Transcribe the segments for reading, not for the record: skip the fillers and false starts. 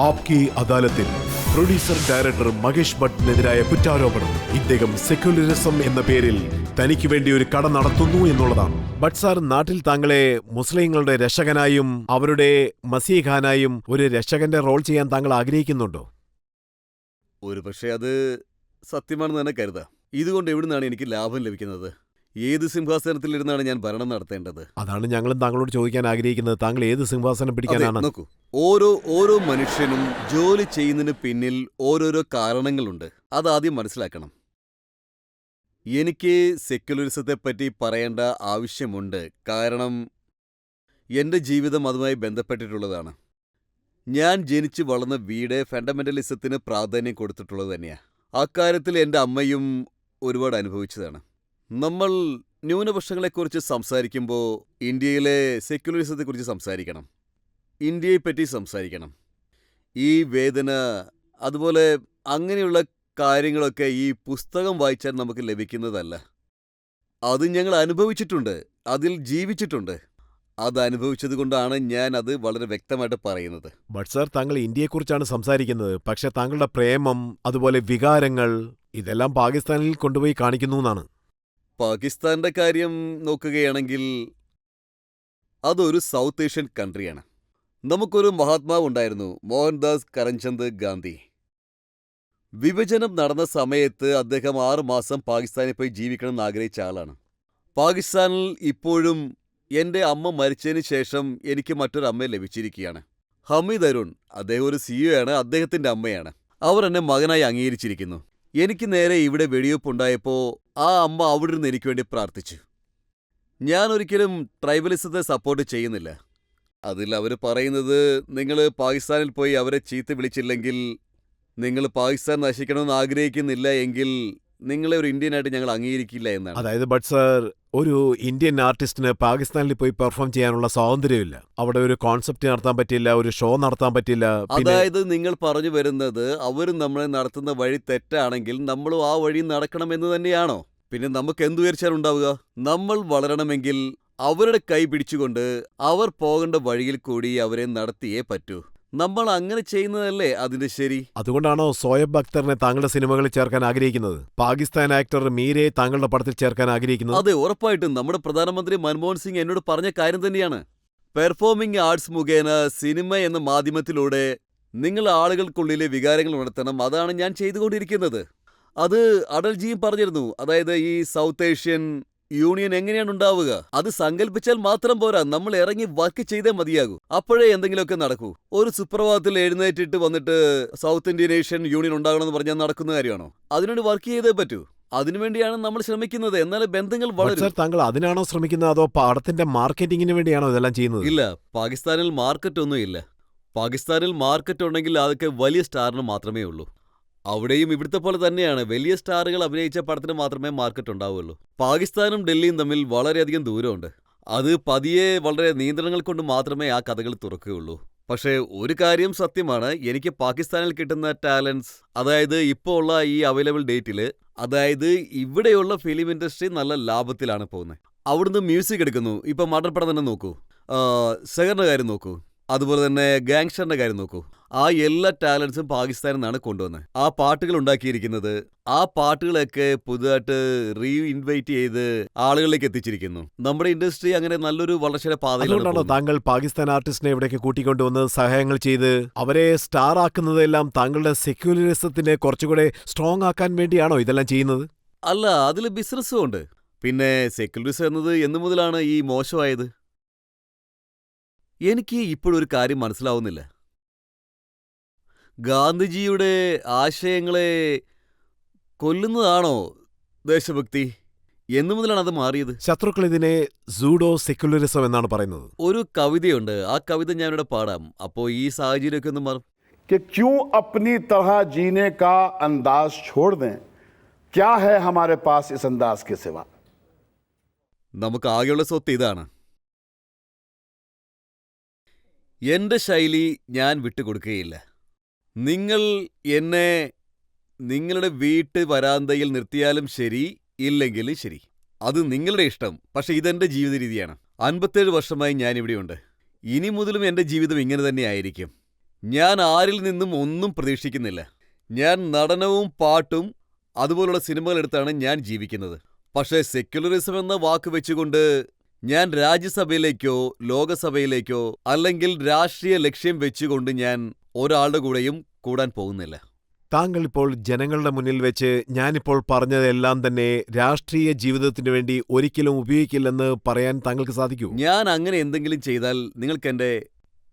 ആപ്കി അദാലത്തിൽ producer director Mahesh ഭട്ടിനെതിരായ കുറ്റാരോപണം ഇദ്ദേഹം secularism എന്ന പേരിൽ തനിക്ക് വേണ്ടി ഒരു കട നടത്തുന്നു എന്നുള്ളതാണ്. ഭട്ട് സാർ, നാട്ടിൽ താങ്കളെ മുസ്ലിങ്ങളുടെ രക്ഷകനായും അവരുടെ മസീഖാനായും ഒരു രക്ഷകന്റെ റോൾ ചെയ്യാൻ താങ്കൾ ആഗ്രഹിക്കുന്നുണ്ടോ? ഒരുപക്ഷെ അത് സത്യമാണെന്ന് തന്നെ കരുതാം. ഇതുകൊണ്ട് എവിടുന്നാണ് എനിക്ക് ലാഭം ലഭിക്കുന്നത്? ഏത് സിംഹാസനത്തിലിരുന്നാണ് ഞാൻ ഭരണം നടത്തേണ്ടത്? അതാണ് ഞങ്ങളും താങ്കളോട് ചോദിക്കാൻ ആഗ്രഹിക്കുന്നത്. താങ്കൾ ഏത് സിംഹാസനം പിടിക്കാനാണ്? നോക്കൂ, ഓരോ മനുഷ്യനും ജോലി ചെയ്യുന്നതിന് പിന്നിൽ ഓരോരോ കാരണങ്ങളുണ്ട്. അതാദ്യം മനസ്സിലാക്കണം. എനിക്ക് സെക്യുലറിസത്തെ പറ്റി പറയേണ്ട ആവശ്യമുണ്ട്. കാരണം എൻ്റെ ജീവിതം അതുമായി ബന്ധപ്പെട്ടിട്ടുള്ളതാണ്. ഞാൻ ജനിച്ചു വളർന്ന വീട് ഫണ്ടമെന്റലിസത്തിന് പ്രാധാന്യം കൊടുത്തിട്ടുള്ളത് തന്നെയാണ്. അക്കാര്യത്തിൽ എൻ്റെ അമ്മയും ഒരുപാട് അനുഭവിച്ചതാണ്. നമ്മൾ ന്യൂനപക്ഷങ്ങളെക്കുറിച്ച് സംസാരിക്കുമ്പോൾ ഇന്ത്യയിലെ സെക്യുലറിസത്തെക്കുറിച്ച് സംസാരിക്കണം, ഇന്ത്യയെപ്പറ്റി സംസാരിക്കണം. ഈ വേദന, അതുപോലെ അങ്ങനെയുള്ള കാര്യങ്ങളൊക്കെ ഈ പുസ്തകം വായിച്ചാൽ നമുക്ക് ലഭിക്കുന്നതല്ല. അത് ഞങ്ങൾ അനുഭവിച്ചിട്ടുണ്ട്, അതിൽ ജീവിച്ചിട്ടുണ്ട്. അത് അനുഭവിച്ചതുകൊണ്ടാണ് ഞാൻ അത് വളരെ വ്യക്തമായിട്ട് പറയുന്നത്. ബട്ട് സാർ, താങ്കൾ ഇന്ത്യയെക്കുറിച്ചാണ് സംസാരിക്കുന്നത്. പക്ഷെ താങ്കളുടെ പ്രേമം, അതുപോലെ വികാരങ്ങൾ, ഇതെല്ലാം പാകിസ്ഥാനിൽ കൊണ്ടുപോയി കാണിക്കുന്നു എന്നാണ്. പാകിസ്ഥാന്റെ കാര്യം നോക്കുകയാണെങ്കിൽ അതൊരു സൗത്ത് ഏഷ്യൻ കൺട്രിയാണ്. നമുക്കൊരു മഹാത്മാവ് ഉണ്ടായിരുന്നു, മോഹൻദാസ് കരംചന്ദ് ഗാന്ധി. വിഭജനം നടന്ന സമയത്ത് അദ്ദേഹം 6 മാസം പാകിസ്ഥാനിൽ പോയി ജീവിക്കണമെന്ന് ആഗ്രഹിച്ച ആളാണ്. പാകിസ്ഥാനിൽ ഇപ്പോഴും എൻ്റെ അമ്മ മരിച്ചതിന് ശേഷം എനിക്ക് മറ്റൊരു അമ്മയെ ലഭിച്ചിരിക്കുകയാണ്, ഹമീദ് അരുൺ. അദ്ദേഹം ഒരു CEO ആണ്, അദ്ദേഹത്തിൻ്റെ അമ്മയാണ്. അവർ എന്നെ മകനായി അംഗീകരിച്ചിരിക്കുന്നു. എനിക്ക് നേരെ ഇവിടെ വെടിവെപ്പുണ്ടായപ്പോൾ ആ അമ്മ അവിടെ നിന്ന് എനിക്ക് വേണ്ടി പ്രാർത്ഥിച്ചു. ഞാൻ ഒരിക്കലും ട്രൈബലിസത്തെ സപ്പോർട്ട് ചെയ്യുന്നില്ല. അതിൽ അവർ പറയുന്നത്, നിങ്ങൾ പാകിസ്ഥാനിൽ പോയി അവരെ ചീത്ത വിളിച്ചില്ലെങ്കിൽ, നിങ്ങൾ പാകിസ്ഥാൻ നശിക്കണമെന്ന് ആഗ്രഹിക്കുന്നില്ല എങ്കിൽ നിങ്ങളെ ഒരു ഇന്ത്യനായിട്ട് ഞങ്ങൾ അംഗീകരിക്കില്ല എന്നാണ്. അതായത് ബട്ട് സാർ, ഒരു ഇന്ത്യൻ ആർട്ടിസ്റ്റിന് പാകിസ്ഥാനിൽ പോയി പെർഫോം ചെയ്യാനുള്ള സ്വാതന്ത്ര്യമില്ല. അവിടെ ഒരു കോൺസെപ്റ്റ് നടത്താൻ പറ്റില്ല, ഒരു ഷോ നടത്താൻ പറ്റില്ല. അതായത് നിങ്ങൾ പറഞ്ഞു വരുന്നത് അവരും നമ്മളെ നടത്തുന്ന വഴി തെറ്റാണെങ്കിൽ നമ്മളും ആ വഴി നടക്കണമെന്ന് തന്നെയാണോ? പിന്നെ നമുക്ക് എന്തുയർച്ചാലുണ്ടാവുക? നമ്മൾ വളരണമെങ്കിൽ അവരുടെ കൈ പിടിച്ചുകൊണ്ട് അവർ പോകേണ്ട വഴിയിൽ കൂടി അവരെ നടത്തിയേ പറ്റൂ. നമ്മൾ അങ്ങനെ ചെയ്യുന്നതല്ലേ അതിന്റെ ശരി? അതുകൊണ്ടാണോ സോയബ് അക്തറിനെ താങ്കളുടെ സിനിമകളിൽ ചേർക്കാൻ ആഗ്രഹിക്കുന്നത്? പാകിസ്ഥാൻ ആക്ടർ മീരയെ താങ്കളുടെ പടത്തിൽ ചേർക്കാൻ ആഗ്രഹിക്കുന്നത്? അതെ, ഉറപ്പായിട്ടും. നമ്മുടെ പ്രധാനമന്ത്രി മൻമോഹൻ സിംഗ് എന്നോട് പറഞ്ഞ കാര്യം തന്നെയാണ്. പെർഫോമിംഗ് ആർട്സ് മുഖേന സിനിമ എന്ന മാധ്യമത്തിലൂടെ നിങ്ങൾ ആളുകൾക്കുള്ളിലെ വികാരങ്ങൾ ഉണർത്തണം. അതാണ് ഞാൻ ചെയ്തുകൊണ്ടിരിക്കുന്നത്. അത് അടൽജിയും പറഞ്ഞിരുന്നു. അതായത് ഈ സൗത്ത് ഏഷ്യൻ യൂണിയൻ എങ്ങനെയാണ് ഉണ്ടാവുക? അത് സങ്കല്പിച്ചാൽ മാത്രം പോരാ, നമ്മൾ ഇറങ്ങി വർക്ക് ചെയ്തേ മതിയാകൂ. അപ്പോഴേ എന്തെങ്കിലുമൊക്കെ നടക്കൂ. ഒരു സുപ്രഭാതത്തിൽ എഴുന്നേറ്റിട്ട് വന്നിട്ട് സൗത്ത് ഇന്ത്യൻ ഏഷ്യൻ യൂണിയൻ ഉണ്ടാകണമെന്ന് പറഞ്ഞാൽ നടക്കുന്ന കാര്യമാണോ? അതിനുവേണ്ടി വർക്ക് ചെയ്തേ പറ്റൂ. അതിനുവേണ്ടിയാണ് നമ്മൾ ശ്രമിക്കുന്നത്. എന്നാലും ബന്ധങ്ങൾ വളരും. താങ്കൾ അതിനാണോ ശ്രമിക്കുന്നത്, അതോ പടത്തിന്റെ മാർക്കറ്റിംഗിന് വേണ്ടിയാണോ ഇതെല്ലാം ചെയ്യുന്നത്? ഇല്ല, പാകിസ്ഥാനിൽ മാർക്കറ്റ് ഒന്നും ഇല്ല. പാകിസ്ഥാനിൽ മാർക്കറ്റ് ഉണ്ടെങ്കിൽ അതൊക്കെ വലിയ സ്റ്റാറിന് മാത്രമേ ഉള്ളൂ. അവിടെയും ഇവിടുത്തെ പോലെ തന്നെയാണ്. വലിയ സ്റ്റാറുകൾ അഭിനയിച്ച പടത്തിന് മാത്രമേ മാർക്കറ്റ് ഉണ്ടാവുള്ളൂ. പാകിസ്ഥാനും ഡൽഹിയും തമ്മിൽ വളരെയധികം ദൂരമുണ്ട്. അത് പതിയെ വളരെ നിയന്ത്രണങ്ങൾ കൊണ്ട് മാത്രമേ ആ കഥകൾ തുറക്കുകയുള്ളൂ. പക്ഷേ ഒരു കാര്യം സത്യമാണ്, എനിക്ക് പാകിസ്ഥാനിൽ കിട്ടുന്ന ടാലൻസ്, അതായത് ഇപ്പോൾ ഉള്ള ഈ അവൈലബിൾ ഡേറ്റിൽ, അതായത് ഇവിടെയുള്ള ഫിലിം ഇൻഡസ്ട്രി നല്ല ലാഭത്തിലാണ് പോകുന്നത്. അവിടുന്ന് മ്യൂസിക് എടുക്കുന്നു. ഇപ്പം മർഡർ പടം തന്നെ നോക്കൂ, സെഹറിൻ്റെ കാര്യം നോക്കൂ, അതുപോലെ തന്നെ ഗാങ്സ്റ്ററിന്റെ കാര്യം നോക്കൂ. ആ എല്ലാ ടാലൻസും പാകിസ്ഥാനിൽ നിന്നാണ് കൊണ്ടുവന്നത്. ആ പാട്ടുകൾ ഉണ്ടാക്കിയിരിക്കുന്നത്, ആ പാട്ടുകളൊക്കെ പുതുതായിട്ട് ഇൻവൈറ്റ് ചെയ്ത് ആളുകളിലേക്ക് എത്തിച്ചിരിക്കുന്നു. നമ്മുടെ ഇൻഡസ്ട്രി അങ്ങനെ നല്ലൊരു വളർച്ചയുടെ പാതയിലാണ്. താങ്കൾ പാകിസ്ഥാൻ ആർട്ടിസ്റ്റിനെ ഇവിടേക്ക് കൂട്ടിക്കൊണ്ടുവന്ന് സഹായങ്ങൾ ചെയ്ത് അവരെ സ്റ്റാർ ആക്കുന്നതെല്ലാം താങ്കളുടെ സെക്യുലറിസത്തിനെ കുറച്ചുകൂടെ സ്ട്രോങ് ആക്കാൻ വേണ്ടിയാണോ ഇതെല്ലാം ചെയ്യുന്നത്? അല്ല, അതിൽ ബിസിനസ്സും ഉണ്ട്. പിന്നെ സെക്യുലറിസം എന്നത് എന്നു മുതലാണ് ഈ മോശമായത്? എനിക്ക് ഇപ്പോഴൊരു കാര്യം മനസ്സിലാവുന്നില്ല. ഗാന്ധിജിയുടെ ആശയങ്ങളെ കൊല്ലുന്നതാണോ ദേശഭക്തി? എന്നു മുതലാണ് അത് മാറിയത്? ശത്രുക്കൾ ഇതിനെ സൂഡോ സെക്യുലറിസം എന്നാണ് പറയുന്നത്. ഒരു കവിതയുണ്ട്, ആ കവിത ഞാനിവിടെ പാടാം. അപ്പോൾ ഈ സാഹചര്യമൊക്കെ ഒന്ന് മാറും. कि क्यों अपनी तरह जीने का अंदाज छोड़ दें, क्या है हमारे पास इस अंदाज के सिवा? നമുക്ക് ആകെയുള്ള സ്വത്ത് ഇതാണ്. എൻ്റെ ശൈലി ഞാൻ വിട്ടുകൊടുക്കുകയില്ല. നിങ്ങൾ എന്നെ നിങ്ങളുടെ വീട്ട് വരാന്തയിൽ നിർത്തിയാലും ശരി, ഇല്ലെങ്കിലും ശരി, അത് നിങ്ങളുടെ ഇഷ്ടം. പക്ഷെ ഇതെൻ്റെ ജീവിത രീതിയാണ്. 57 വർഷമായി ഞാനിവിടെയുണ്ട്. ഇനി മുതലും എൻ്റെ ജീവിതം ഇങ്ങനെ തന്നെ ആയിരിക്കും. ഞാൻ ആരിൽ നിന്നും ഒന്നും പ്രതീക്ഷിക്കുന്നില്ല. ഞാൻ നടനവും പാട്ടും അതുപോലുള്ള സിനിമകൾ എടുത്താണ് ഞാൻ ജീവിക്കുന്നത്. പക്ഷേ സെക്യുലറിസം എന്ന വാക്ക് വെച്ചുകൊണ്ട് ഞാൻ രാജ്യസഭയിലേക്കോ ലോകസഭയിലേക്കോ അല്ലെങ്കിൽ രാഷ്ട്രീയ ലക്ഷ്യം വെച്ചുകൊണ്ട് ഞാൻ ഒരാളുടെ കൂടെയും കൂടാൻ പോകുന്നില്ല. താങ്കൾ ഇപ്പോൾ ജനങ്ങളുടെ മുന്നിൽ വെച്ച് ഞാനിപ്പോൾ പറഞ്ഞതെല്ലാം തന്നെ രാഷ്ട്രീയ ജീവിതത്തിനു വേണ്ടി ഒരിക്കലും ഉപയോഗിക്കില്ലെന്ന് പറയാൻ താങ്കൾക്ക് സാധിക്കൂ? ഞാൻ അങ്ങനെ എന്തെങ്കിലും ചെയ്താൽ നിങ്ങൾക്ക് എൻ്റെ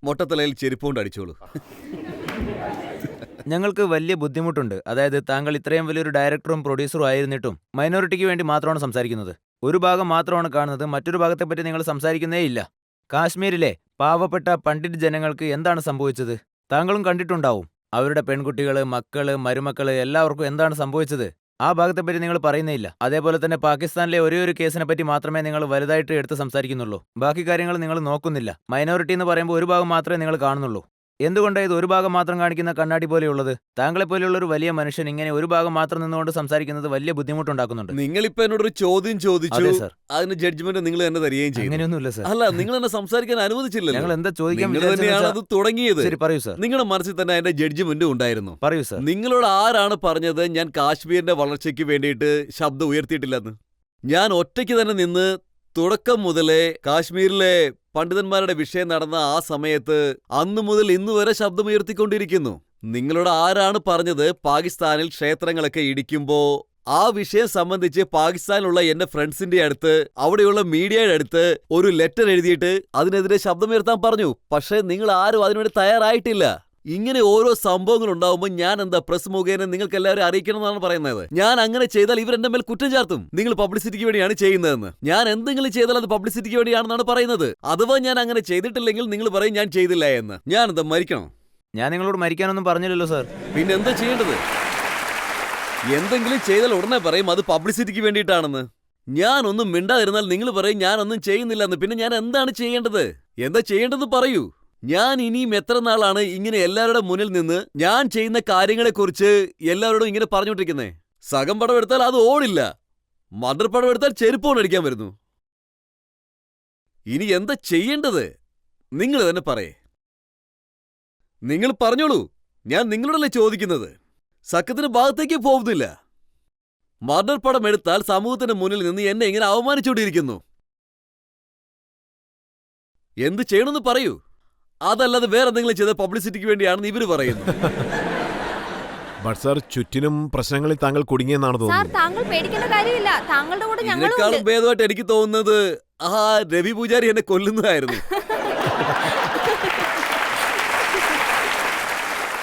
മൊട്ടത്തലയിൽ ചെരുപ്പുകൊണ്ട് അടിച്ചോളൂ. ഞങ്ങൾക്ക് വലിയ ബുദ്ധിമുട്ടുണ്ട്. അതായത് താങ്കൾ ഇത്രയും വലിയൊരു ഡയറക്ടറും പ്രൊഡ്യൂസറും ആയിരുന്നിട്ടും മൈനോറിറ്റിക്ക് വേണ്ടി മാത്രമാണ് സംസാരിക്കുന്നത്. ഒരു ഭാഗം മാത്രമാണ് കാണുന്നത്, മറ്റൊരു ഭാഗത്തെപ്പറ്റി നിങ്ങൾ സംസാരിക്കുന്നേയില്ല. കാശ്മീരിലെ പാവപ്പെട്ട പണ്ഡിറ്റ് ജനങ്ങൾക്ക് എന്താണ് സംഭവിച്ചത് താങ്കളും കണ്ടിട്ടുണ്ടാവും. അവരുടെ പെൺകുട്ടികള്, മക്കള്, മരുമക്കള് എല്ലാവർക്കും എന്താണ് സംഭവിച്ചത് ആ ഭാഗത്തെപ്പറ്റി നിങ്ങൾ പറയുന്നേയില്ല. അതേപോലെ തന്നെ പാകിസ്ഥാനിലെ ഒരേയൊരു കേസിനെ പറ്റി മാത്രമേ നിങ്ങൾ വലുതായിട്ട് എടുത്ത് സംസാരിക്കുന്നുള്ളൂ. ബാക്കി കാര്യങ്ങൾ നിങ്ങൾ നോക്കുന്നില്ല. മൈനോറിറ്റി എന്ന് പറയുമ്പോൾ ഒരു ഭാഗം മാത്രമേ നിങ്ങൾ കാണുന്നുള്ളൂ. എന്തുകൊണ്ടാണ് ഇത് ഒരു ഭാഗം മാത്രം കാണിക്കുന്ന കണ്ണാടി പോലെയുള്ളത്? താങ്കളെ പോലെയുള്ള ഒരു വലിയ മനുഷ്യൻ ഇങ്ങനെ ഒരു ഭാഗം മാത്രം നിന്നുകൊണ്ട് സംസാരിക്കുന്നത് വലിയ ബുദ്ധിമുട്ടുണ്ടാക്കുന്നുണ്ട്. നിങ്ങളിപ്പോ എന്നോടൊരു ചോദ്യം ചോദിച്ചു, അതെ സർ. അതിന് ജഡ്ജ്മെന്റ് നിങ്ങൾ തന്നെ തരികയും ചെയ്തു. അങ്ങനെയൊന്നുമില്ല സർ. അല്ല, നിങ്ങൾ എന്നെ സംസാരിക്കാൻ അനുവദിച്ചില്ലല്ലോ. ഞങ്ങൾ എന്താ ചോദിക്കാൻ നിങ്ങൾ തന്നെയാണ് അത് തുടങ്ങിയത്. ശരി, പറയൂ സർ. നിങ്ങളുടെ മനസ്സിൽ തന്നെ അതിന്റെ ജഡ്ജ്മെന്റ് ഉണ്ടായിരുന്നു. പറയൂ സർ. നിങ്ങളോട് ആരാണ് പറഞ്ഞത് ഞാൻ കാശ്മീരിന്റെ വളർച്ചയ്ക്ക് വേണ്ടിയിട്ട് ശബ്ദം ഉയർത്തിയിട്ടില്ലെന്ന്? ഞാൻ ഒറ്റയ്ക്ക് തന്നെ നിന്ന് തുടക്കം മുതലേ കാശ്മീരിലെ പണ്ഡിതന്മാരുടെ വിഷയം നടന്ന ആ സമയത്ത് അന്നു മുതൽ ഇന്നു വരെ ശബ്ദമുയർത്തിക്കൊണ്ടിരിക്കുന്നു. നിങ്ങളോട് ആരാണ് പറഞ്ഞത് പാകിസ്ഥാനിൽ ക്ഷേത്രങ്ങളൊക്കെ ഇടിക്കുമ്പോ ആ വിഷയം സംബന്ധിച്ച് പാകിസ്ഥാനിലുള്ള എന്റെ ഫ്രണ്ട്സിന്റെ അടുത്ത്, അവിടെയുള്ള മീഡിയയുടെ അടുത്ത് ഒരു ലെറ്റർ എഴുതിയിട്ട് അതിനെതിരെ ശബ്ദമുയർത്താൻ പറഞ്ഞു? പക്ഷേ നിങ്ങൾ ആരും അതിനുവേണ്ടി തയ്യാറായിട്ടില്ല. ഇങ്ങനെ ഓരോ സംഭവങ്ങൾ ഉണ്ടാവുമ്പോൾ ഞാൻ എന്താ പ്രസ് മുഖേന നിങ്ങൾക്ക് എല്ലാവരും അറിയിക്കണം എന്നാണ് പറയുന്നത്. ഞാൻ അങ്ങനെ ചെയ്താൽ ഇവരെന്റെ മേൽ കുറ്റം ചാർത്തും. നിങ്ങൾ പബ്ലിസിറ്റിക്ക് വേണ്ടിയാണ് ചെയ്യുന്നതെന്ന്. ഞാൻ എന്തെങ്കിലും ചെയ്താൽ അത് പബ്ലിസിറ്റിക്ക് വേണ്ടിയാണെന്നാണ് പറയുന്നത്. അഥവാ ഞാൻ അങ്ങനെ ചെയ്തിട്ടില്ലെങ്കിൽ നിങ്ങൾ പറയും ഞാൻ ചെയ്തില്ല എന്ന്. ഞാൻ എന്താ മരിക്കണം? ഞാൻ നിങ്ങളോട് മരിക്കാനൊന്നും പറഞ്ഞില്ലല്ലോ സർ. പിന്നെ എന്താ ചെയ്യേണ്ടത്? എന്തെങ്കിലും ചെയ്താൽ ഉടനെ പറയും അത് പബ്ലിസിറ്റിക്ക് വേണ്ടിയിട്ടാണെന്ന്. ഞാനൊന്നും മിണ്ടാതിരുന്നാൽ നിങ്ങൾ പറയും ഞാനൊന്നും ചെയ്യുന്നില്ലെന്ന്. പിന്നെ ഞാൻ എന്താണ് ചെയ്യേണ്ടത്? എന്താ ചെയ്യേണ്ടതെന്ന് പറയൂ. ഞാൻ ഇനിയും എത്ര നാളാണ് ഇങ്ങനെ എല്ലാവരുടെ മുന്നിൽ നിന്ന് ഞാൻ ചെയ്യുന്ന കാര്യങ്ങളെക്കുറിച്ച് എല്ലാവരോടും ഇങ്ങനെ പറഞ്ഞുകൊണ്ടിരിക്കുന്നേ? സകം പടം എടുത്താൽ അത് ഓടില്ല, മദർ പടം എടുത്താൽ ചെരുപ്പ് കൊണ്ടടിക്കാൻ വരുന്നു. ഇനി എന്താ ചെയ്യേണ്ടത്? നിങ്ങൾ തന്നെ പറയേ. നിങ്ങൾ പറഞ്ഞോളൂ. ഞാൻ നിങ്ങളോടല്ലേ ചോദിക്കുന്നത്. സക്കത്തിന് ഭാഗത്തേക്ക് പോകുന്നില്ല. മദർ പടം എടുത്താൽ സമൂഹത്തിന് മുന്നിൽ നിന്ന് എന്നെ ഇങ്ങനെ അവമാനിച്ചുകൊണ്ടിരിക്കുന്നു. എന്ത് ചെയ്യണമെന്ന് പറയൂ. അതല്ലാതെ വേറെ എന്തെങ്കിലും ചെയ്ത പബ്ലിസിറ്റിക്ക് വേണ്ടിയാണെന്ന് ഇവര് പറയുന്നു. ബട്ട് സാർ, ചുറ്റിനും പ്രശ്നങ്ങളിൽ താങ്കൾ കുടുങ്ങിയെന്നാണ് സാർ, തോന്നുന്നത്. താങ്കൾ പേടിക്കേണ്ട കാര്യമില്ല. താങ്കളുടെ കൂടെ ഞങ്ങളും ഇതിനേക്കാളും ഉണ്ട്. ഭേദമായിട്ട് എനിക്ക് തോന്നുന്നത് ആ രവി പൂജാരി എന്നെ കൊല്ലുന്നതായിരുന്നു.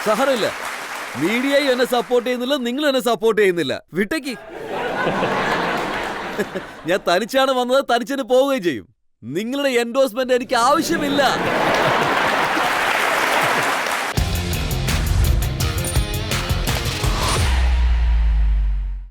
സഹറില്ല, മീഡിയയും എന്നെ സപ്പോർട്ട് ചെയ്യുന്നില്ല, നിങ്ങൾ എന്നെ സപ്പോർട്ട് ചെയ്യുന്നില്ല. വിട്ടേക്ക്. ഞാൻ തനിച്ചാണ് വന്നത്, തനിച്ചെന്നെ പോവുകയും ചെയ്യും. നിങ്ങളുടെ എൻഡോഴ്സ്മെന്റ് എനിക്ക് ആവശ്യമില്ല.